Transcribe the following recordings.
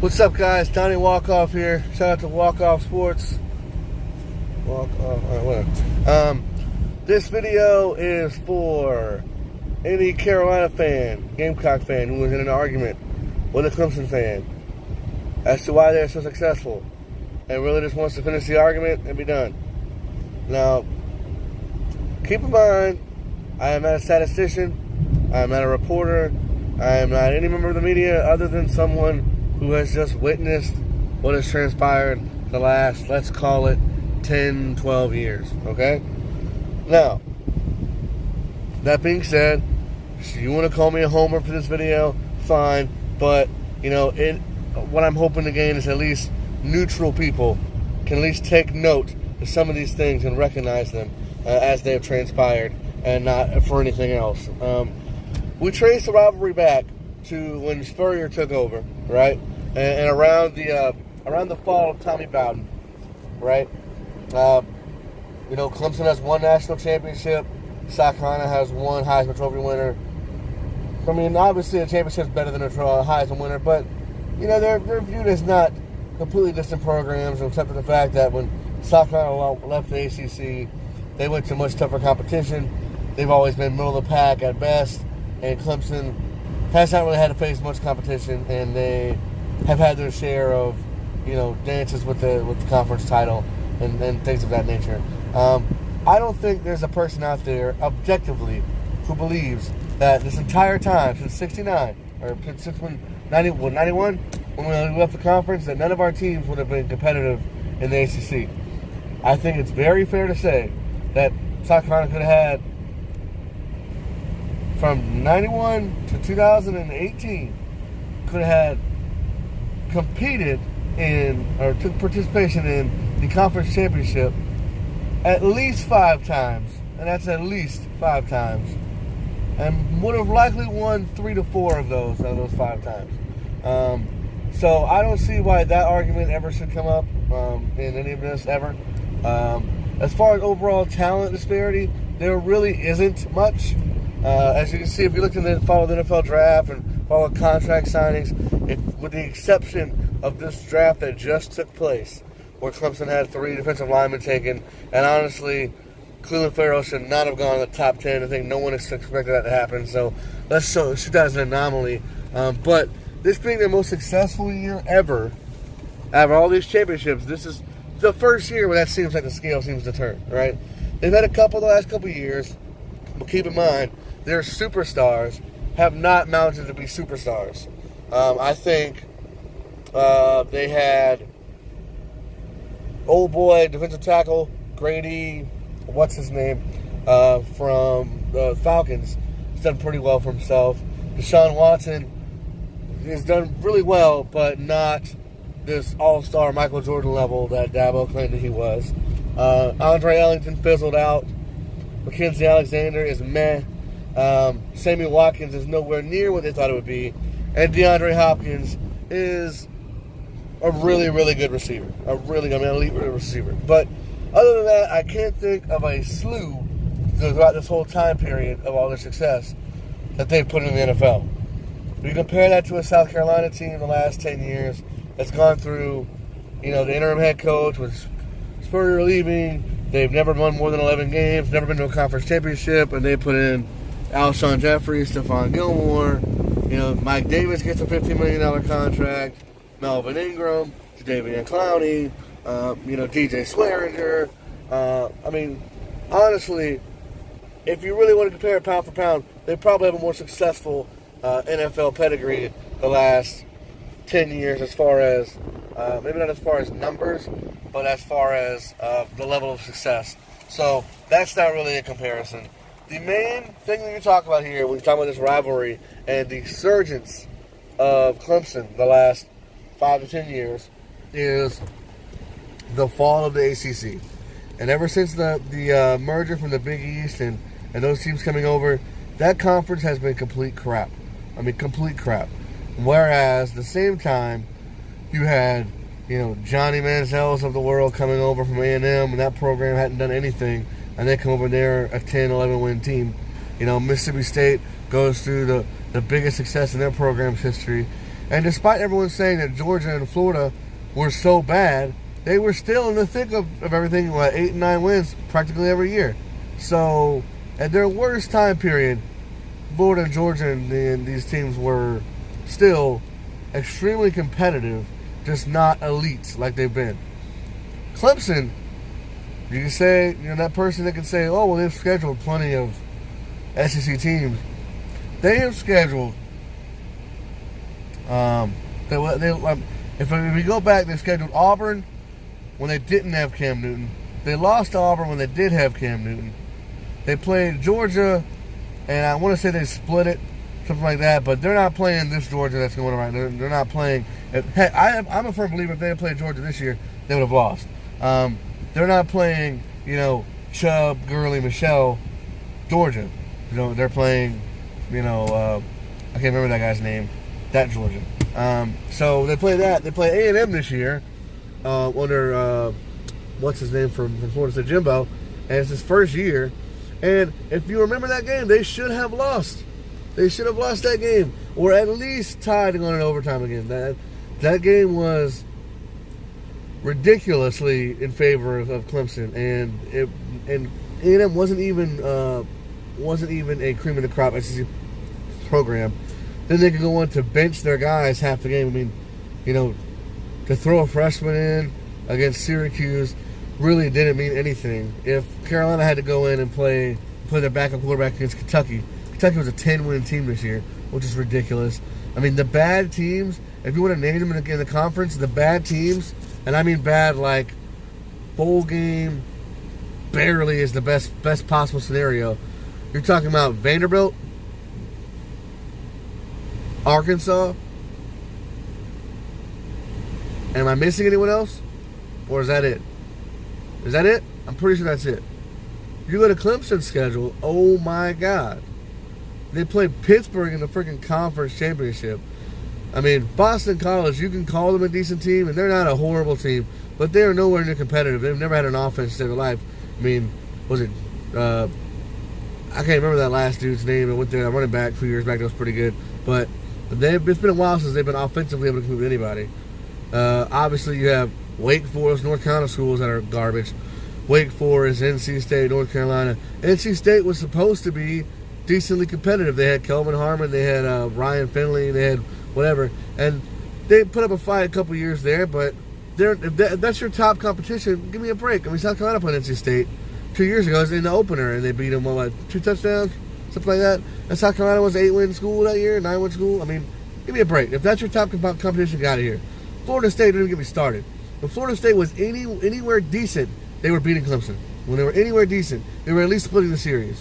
What's up, guys? Donnie Walkoff here. Shout out to Walkoff Sports. Walkoff, all right, whatever. This video is for any Carolina fan, Gamecock fan, who was in an argument with a Clemson fan as to why they're so successful and really just wants to finish the argument and be done. Now, keep in mind, I am not a statistician, I am not a reporter, I am not any member of the media other than someone who has just witnessed what has transpired the last, let's call it, 10, 12 years, okay? Now, that being said, if you want to call me a homer for this video, fine, but, you know, what I'm hoping to gain is at least neutral people can at least take note of some of these things and recognize them as they have transpired and not for anything else. We traced the rivalry back to when Spurrier took over, right? And around the fall of Tommy Bowden, right? You know, Clemson has one national championship. South Carolina has one Heisman Trophy winner. I mean, obviously a championship is better than a Heisman winner, but, you know, they're viewed as not completely distant programs, except for the fact that when South Carolina left the ACC, they went to much tougher competition. They've always been middle of the pack at best, and Clemson has not really had to face much competition, and they have had their share of, you know, dances with the conference title and things of that nature. I don't think there's a person out there, objectively, who believes that this entire time, since 69, or since when, 91, when we left the conference, that none of our teams would have been competitive in the ACC. I think it's very fair to say that South Carolina could have had, from 91 to 2018, could have had competed in, or took participation in the conference championship at least 5 times, and that's at least 5 times, and would have likely won 3 to 4 of those 5 times. So I don't see why that argument ever should come up in any of this ever. As far as overall talent disparity, there really isn't much. As you can see, if you look and follow the NFL draft and follow contract signings, with the exception of this draft that just took place, where Clemson had 3 defensive linemen taken, and honestly, Cleveland Farrell should not have gone in the top 10. I think no one expected that to happen, so let's shoot that as an anomaly. But this being their most successful year ever, out of all these championships, this is the first year where that seems like the scale seems to turn, right? They've had a couple the last couple years, but keep in mind, their superstars have not mounted to be superstars. I think they had old boy defensive tackle Grady, what's his name, from the Falcons. He's done pretty well for himself. Deshaun Watson has done really well, but not this all-star Michael Jordan level that Dabo claimed that he was. Andre Ellington fizzled out. Mackenzie Alexander is meh. Sammy Watkins is nowhere near what they thought it would be. And DeAndre Hopkins is a really, really good receiver. Elite receiver. But other than that, I can't think of a slew throughout this whole time period of all their success that they've put in the NFL. We compare that to a South Carolina team in the last 10 years that's gone through, you know, the interim head coach with Spurrier leaving. They've never won more than 11 games, never been to a conference championship, and they put in Alshon Jeffrey, Stephon Gilmore. You know, Mike Davis gets a $15 million contract. Melvin Ingram, Jadeveon Clowney, you know, DJ Swearinger. I mean, honestly, if you really want to compare it pound for pound, they probably have a more successful NFL pedigree the last 10 years as far as, maybe not as far as numbers, but as far as the level of success. So that's not really a comparison. The main thing that you talk about here when you talk about this rivalry and the surgence of Clemson the last 5 to 10 years is the fall of the ACC. And ever since the merger from the Big East and those teams coming over, that conference has been complete crap. I mean, complete crap. Whereas, at the same time, you had, you know, Johnny Manziel's of the world coming over from A&M, and that program hadn't done anything, and they come over there, a 10, 11-win team. You know, Mississippi State goes through the biggest success in their program's history. And despite everyone saying that Georgia and Florida were so bad, they were still in the thick of everything, 8 and 9 wins practically every year. So, at their worst time period, Florida and Georgia and these teams were still extremely competitive, just not elite like they've been. Clemson, you can say, that person that can say, oh, well, they've scheduled plenty of SEC teams. They have scheduled, if we go back, they scheduled Auburn when they didn't have Cam Newton. They lost to Auburn when they did have Cam Newton. They played Georgia, and I want to say they split it, something like that, but they're not playing this Georgia that's going around. They're not playing. Heck, I'm a firm believer if they had played Georgia this year, they would have lost. They're not playing, Chubb, Gurley, Michelle, Georgia. They're playing, I can't remember that guy's name, that Georgia. So they play that. They play A&M this year under, what's his name from Florida State, Jimbo, and it's his first year. And if you remember that game, they should have lost. They should have lost that game, or at least tied on an overtime again. That game was ridiculously in favor of Clemson, and A&M wasn't even a cream of the crop SEC program. Then they could go on to bench their guys half the game. I mean, to throw a freshman in against Syracuse really didn't mean anything. If Carolina had to go in and play their backup quarterback against Kentucky was a 10-win team this year, which is ridiculous. I mean, the bad teams, if you want to name them in the conference, the bad teams, and I mean bad like bowl game barely is the best possible scenario. You're talking about Vanderbilt, Arkansas. Am I missing anyone else? Or is that it? Is that it? I'm pretty sure that's it. You go to Clemson's schedule, oh my God. They played Pittsburgh in the freaking conference championship. I mean, Boston College, you can call them a decent team, and they're not a horrible team, but they are nowhere near competitive. They've never had an offense in their life. I mean, was it, I can't remember that last dude's name. It went there, running back a few years back, that was pretty good. But it's been a while since they've been offensively able to compete with anybody. Obviously, you have Wake Forest, North Carolina schools that are garbage. Wake Forest, NC State, North Carolina. NC State was supposed to be decently competitive. They had Kelvin Harmon, they had Ryan Finley, they had whatever, and they put up a fight a couple years there. But if that's your top competition, give me a break. I mean, South Carolina played NC State 2 years ago in the opener, and they beat them 2 touchdowns, something like that. And South Carolina was an 8-win school that year, 9-win school. I mean, give me a break. If that's your top competition, get out of here. Florida State didn't even get me started. When Florida State was anywhere decent, they were beating Clemson. When they were anywhere decent, they were at least splitting the series.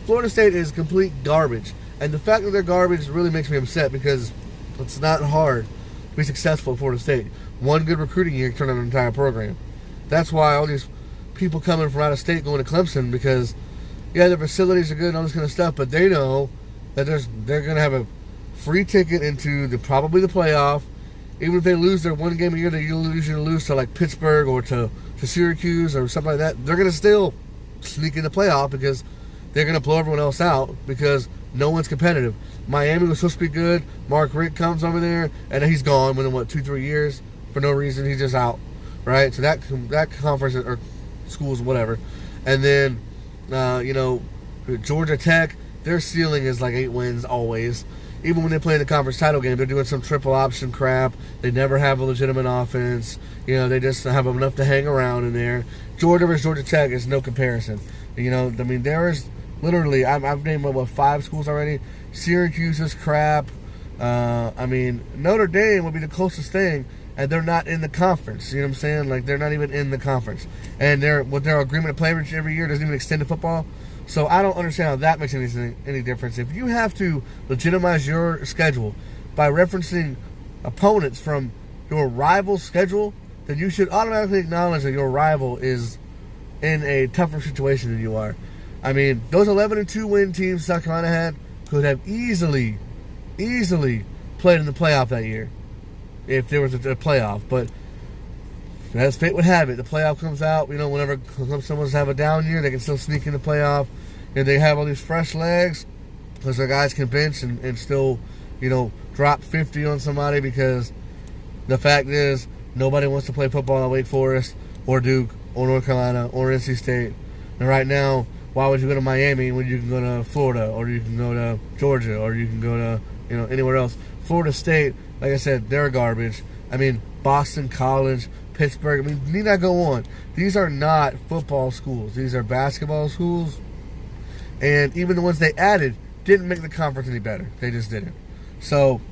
Florida State is complete garbage. And the fact that they're garbage really makes me upset, because it's not hard to be successful at Florida State. One good recruiting year can turn on an entire program. That's why all these people coming from out of state going to Clemson, because, yeah, their facilities are good and all this kind of stuff, but they know that they're going to have a free ticket into probably the playoff. Even if they lose their one game a year, they usually lose to like Pittsburgh or to Syracuse or something like that, they're going to still sneak in the playoff, because they're going to blow everyone else out, because no one's competitive. Miami was supposed to be good. Mark Richt comes over there, and he's gone within, 2-3 years for no reason. He's just out, right? So that conference or schools, whatever. And then, Georgia Tech, their ceiling is like 8 wins always. Even when they play in the conference title game, they're doing some triple option crap. They never have a legitimate offense. They just have enough to hang around in there. Georgia versus Georgia Tech is no comparison. There is literally, I've named 5 schools already. Syracuse is crap. Notre Dame would be the closest thing, and they're not in the conference. You know what I'm saying? Like, they're not even in the conference. And their agreement to play every year doesn't even extend to football. So I don't understand how that makes any difference. If you have to legitimize your schedule by referencing opponents from your rival's schedule, then you should automatically acknowledge that your rival is in a tougher situation than you are. I mean, those 11-2 win teams South Carolina had could have easily played in the playoff that year if there was a playoff. But as fate would have it, the playoff comes out. Whenever someone's have a down year, they can still sneak in the playoff. And they have all these fresh legs because their guys can bench and still, drop 50 on somebody because the fact is nobody wants to play football at Wake Forest or Duke or North Carolina or NC State. And right now, why would you go to Miami when you can go to Florida or you can go to Georgia or you can go to anywhere else? Florida State, like I said, they're garbage. I mean, Boston College, Pittsburgh. I mean, need not go on. These are not football schools. These are basketball schools. And even the ones they added didn't make the conference any better. They just didn't. So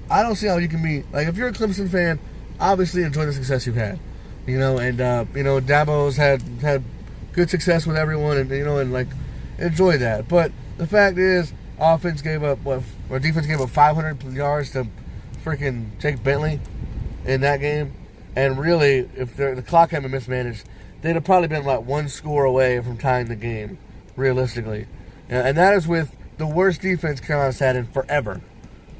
I don't see how you can be like, if you're a Clemson fan, obviously enjoy the success you've had. And Dabo's had good success with everyone, and like enjoy that. But the fact is, defense gave up 500 yards to freaking Jake Bentley in that game. And really, if the clock hadn't been mismanaged, they'd have probably been like one score away from tying the game, realistically. And that is with the worst defense Carolina's had in forever.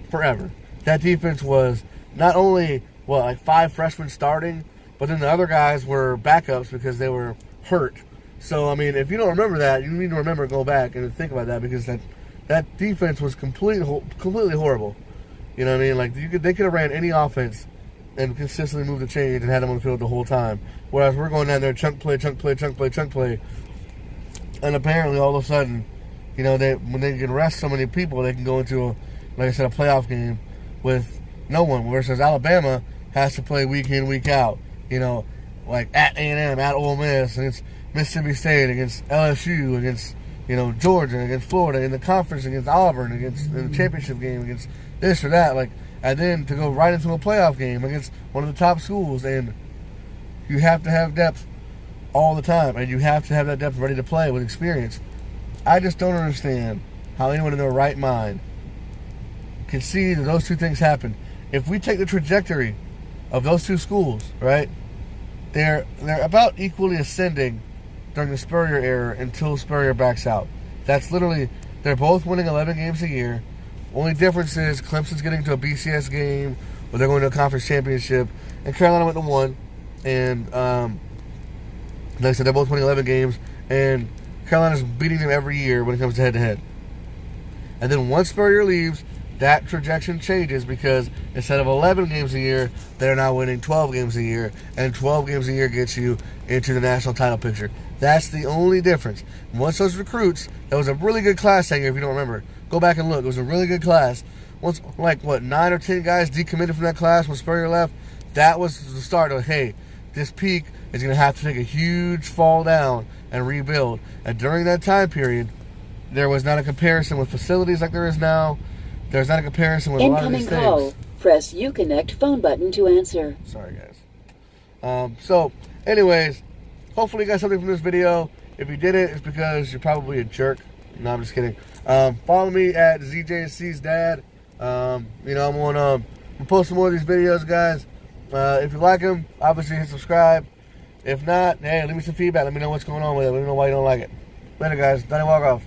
Forever. That defense was not only, like 5 freshmen starting, but then the other guys were backups because they were hurt. So, I mean, if you don't remember that, you need to remember, go back and think about that, because that defense was completely horrible. You know what I mean? Like, they could have ran any offense and consistently moved the chains and had them on the field the whole time. Whereas we're going down there, chunk play. And apparently, all of a sudden, when they can rest so many people, they can go into, like I said, a playoff game with no one. Versus Alabama has to play week in, week out. Like at A&M, at Ole Miss, against Mississippi State, against LSU, against, Georgia, against Florida, in the conference, against Auburn, in the championship game, against this or that. And then to go right into a playoff game against one of the top schools. And you have to have depth all the time. And you have to have that depth ready to play with experience. I just don't understand how anyone in their right mind can see that those two things happen. If we take the trajectory of those two schools, right, they're about equally ascending during the Spurrier era until Spurrier backs out. That's literally, they're both winning 11 games a year. Only difference is Clemson's getting to a BCS game, or they're going to a conference championship, and Carolina went to 1. And like I said, they're both winning 11 games, and Carolina's beating them every year when it comes to head-to-head. And then once Spurrier leaves, that trajectory changes, because instead of 11 games a year, they're now winning 12 games a year, and 12 games a year gets you into the national title picture. That's the only difference. Once those recruits, that was a really good class that year, if you don't remember. Go back and look. It was a really good class. Once, 9 or 10 guys decommitted from that class when Spurrier left, that was the start of, hey, this peak is going to have to take a huge fall down and rebuild. And during that time period, there was not a comparison with facilities like there is now. There's not a comparison with a lot of these things. Incoming call. Press Uconnect phone button to answer. Sorry, guys. So, anyways, hopefully you got something from this video. If you didn't, it's because you're probably a jerk. No, I'm just kidding. Follow me at ZJC's Dad. I'm going to post some more of these videos, guys. If you like them, obviously hit subscribe. If not, hey, leave me some feedback. Let me know what's going on with it. Let me know why you don't like it. Later, guys. Donnie Walkoff.